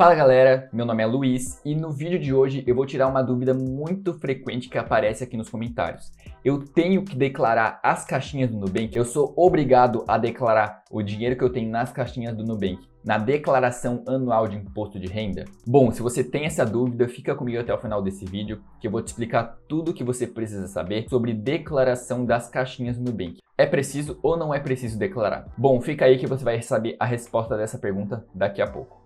Fala galera, meu nome é Luiz e no vídeo de hoje eu vou tirar uma dúvida muito frequente que aparece aqui nos comentários. Eu tenho que declarar as caixinhas do Nubank? Eu sou obrigado a declarar o dinheiro que eu tenho nas caixinhas do Nubank na declaração anual de imposto de renda? Bom, se você tem essa dúvida, fica comigo até o final desse vídeo que eu vou te explicar tudo o que você precisa saber sobre declaração das caixinhas do Nubank. É preciso ou não é preciso declarar? Bom, fica aí que você vai saber a resposta dessa pergunta daqui a pouco.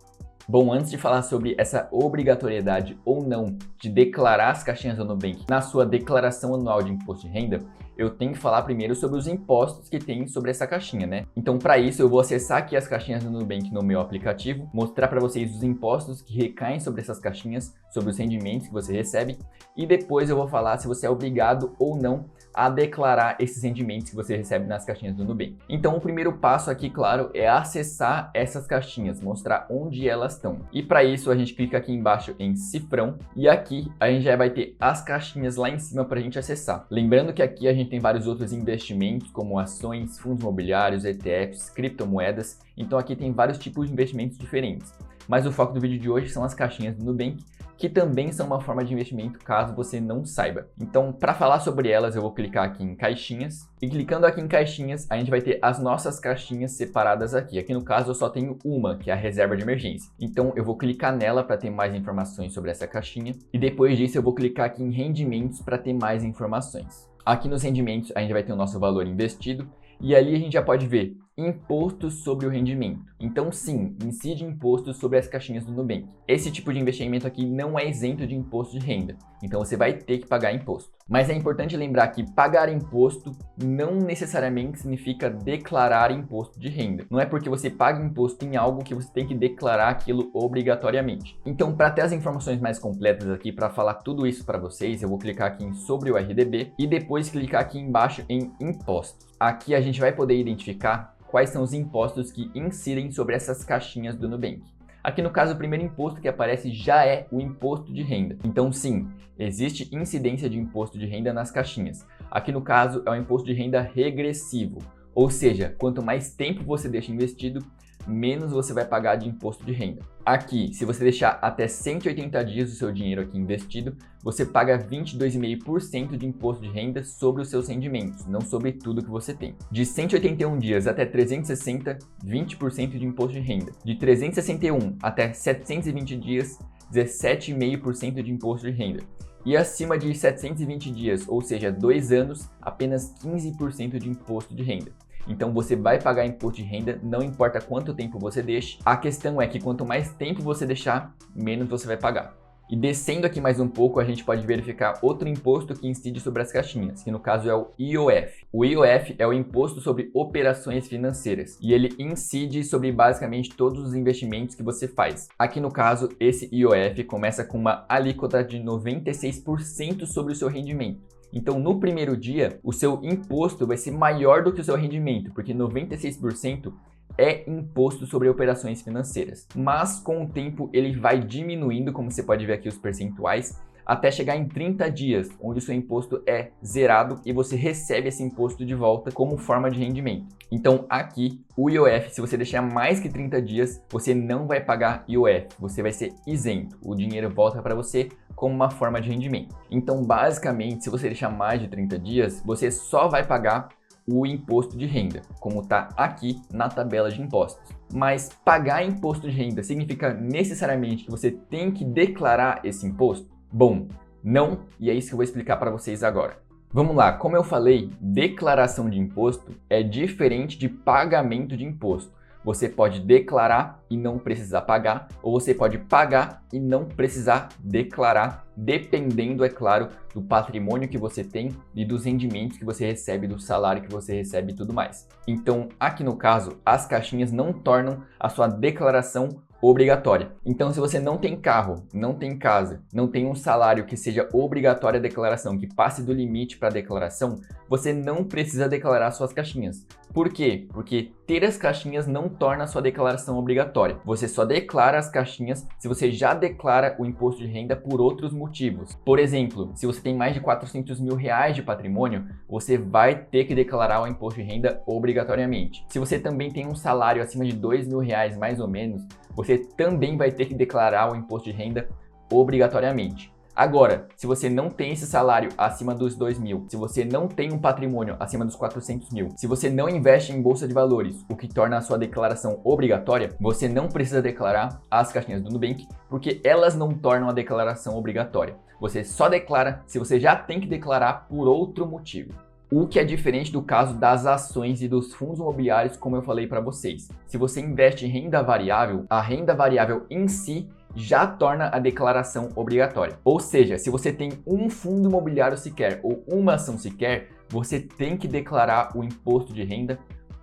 Bom, antes de falar sobre essa obrigatoriedade ou não de declarar as caixinhas do Nubank na sua declaração anual de imposto de renda, eu tenho que falar primeiro sobre os impostos que tem sobre essa caixinha, né? Então, para isso, eu vou acessar aqui as caixinhas do Nubank no meu aplicativo, mostrar para vocês os impostos que recaem sobre essas caixinhas, sobre os rendimentos que você recebe, e depois eu vou falar se você é obrigado ou não a declarar esses rendimentos que você recebe nas caixinhas do Nubank. Então, o primeiro passo aqui, claro, é acessar essas caixinhas, mostrar onde elas estão. E para isso, a gente clica aqui embaixo em cifrão e aqui a gente já vai ter as caixinhas lá em cima para a gente acessar. Lembrando que aqui a gente tem vários outros investimentos, como ações, fundos imobiliários, ETFs, criptomoedas. Então aqui tem vários tipos de investimentos diferentes. Mas o foco do vídeo de hoje são as caixinhas do Nubank, que também são uma forma de investimento caso você não saiba. Então, para falar sobre elas, eu vou clicar aqui em caixinhas. E clicando aqui em caixinhas, a gente vai ter as nossas caixinhas separadas aqui. Aqui no caso, eu só tenho uma, que é a reserva de emergência. Então, eu vou clicar nela para ter mais informações sobre essa caixinha. E depois disso, eu vou clicar aqui em rendimentos para ter mais informações. Aqui nos rendimentos, a gente vai ter o nosso valor investido. E ali a gente já pode ver impostos sobre o rendimento. Então sim, incide impostos sobre as caixinhas do Nubank. Esse tipo de investimento aqui não é isento de imposto de renda, então você vai ter que pagar imposto. Mas é importante lembrar que pagar imposto não necessariamente significa declarar imposto de renda. Não é porque você paga imposto em algo que você tem que declarar aquilo obrigatoriamente. Então, para ter as informações mais completas aqui, para falar tudo isso para vocês, eu vou clicar aqui em sobre o RDB e depois clicar aqui embaixo em impostos. Aqui a gente vai poder identificar quais são os impostos que incidem sobre essas caixinhas do Nubank. Aqui no caso, o primeiro imposto que aparece já é o imposto de renda. Então sim, existe incidência de imposto de renda nas caixinhas. Aqui no caso é o imposto de renda regressivo, ou seja, quanto mais tempo você deixa investido, menos você vai pagar de imposto de renda. Aqui, se você deixar até 180 dias o seu dinheiro aqui investido, você paga 22,5% de imposto de renda sobre os seus rendimentos, não sobre tudo que você tem. De 181 dias até 360, 20% de imposto de renda. De 361 até 720 dias, 17,5% de imposto de renda. E acima de 720 dias, ou seja, 2 anos, apenas 15% de imposto de renda. Então você vai pagar imposto de renda, não importa quanto tempo você deixe. A questão é que quanto mais tempo você deixar, menos você vai pagar. E descendo aqui mais um pouco, a gente pode verificar outro imposto que incide sobre as caixinhas, que no caso é o IOF. O IOF é o Imposto sobre Operações Financeiras e ele incide sobre basicamente todos os investimentos que você faz. Aqui no caso, esse IOF começa com uma alíquota de 96% sobre o seu rendimento. Então, no primeiro dia, o seu imposto vai ser maior do que o seu rendimento, porque 96% é imposto sobre operações financeiras. Mas, com o tempo, ele vai diminuindo, como você pode ver aqui os percentuais, até chegar em 30 dias, onde o seu imposto é zerado e você recebe esse imposto de volta como forma de rendimento. Então, aqui, o IOF, se você deixar mais que 30 dias, você não vai pagar IOF, você vai ser isento. O dinheiro volta para você como uma forma de rendimento. Então, basicamente, se você deixar mais de 30 dias, você só vai pagar o imposto de renda, como está aqui na tabela de impostos. Mas pagar imposto de renda significa necessariamente que você tem que declarar esse imposto? Bom, não, e é isso que eu vou explicar para vocês agora. Vamos lá, como eu falei, declaração de imposto é diferente de pagamento de imposto. Você pode declarar e não precisar pagar, ou você pode pagar e não precisar declarar, dependendo, é claro, do patrimônio que você tem e dos rendimentos que você recebe, do salário que você recebe e tudo mais. Então, aqui no caso, as caixinhas não tornam a sua declaração obrigatória. Então, se você não tem carro, não tem casa, não tem um salário que seja obrigatória a declaração, que passe do limite para a declaração, você não precisa declarar suas caixinhas. Por quê? Porque ter as caixinhas não torna a sua declaração obrigatória. Você só declara as caixinhas se você já declara o imposto de renda por outros motivos. Por exemplo, se você tem mais de 400 mil reais de patrimônio, você vai ter que declarar o imposto de renda obrigatoriamente. Se você também tem um salário acima de 2 mil reais mais ou menos, você você também vai ter que declarar o imposto de renda obrigatoriamente. Agora, se você não tem esse salário acima dos 2.000, se você não tem um patrimônio acima dos 400 mil, se você não investe em bolsa de valores, o que torna a sua declaração obrigatória, você não precisa declarar as caixinhas do Nubank, porque elas não tornam a declaração obrigatória. Você só declara se você já tem que declarar por outro motivo. O que é diferente do caso das ações e dos fundos imobiliários, como eu falei para vocês. Se você investe em renda variável, a renda variável em si já torna a declaração obrigatória. Ou seja, se você tem um fundo imobiliário sequer ou uma ação sequer, você tem que declarar o imposto de renda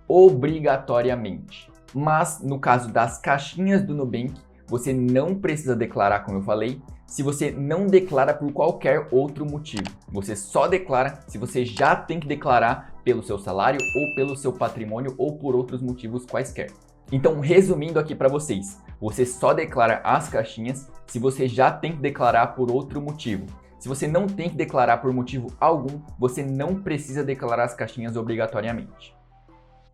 obrigatoriamente. Mas no caso das caixinhas do Nubank, você não precisa declarar, como eu falei, se você não declara por qualquer outro motivo. Você só declara se você já tem que declarar pelo seu salário ou pelo seu patrimônio ou por outros motivos quaisquer. Então, resumindo aqui para vocês, você só declara as caixinhas se você já tem que declarar por outro motivo. Se você não tem que declarar por motivo algum, você não precisa declarar as caixinhas obrigatoriamente.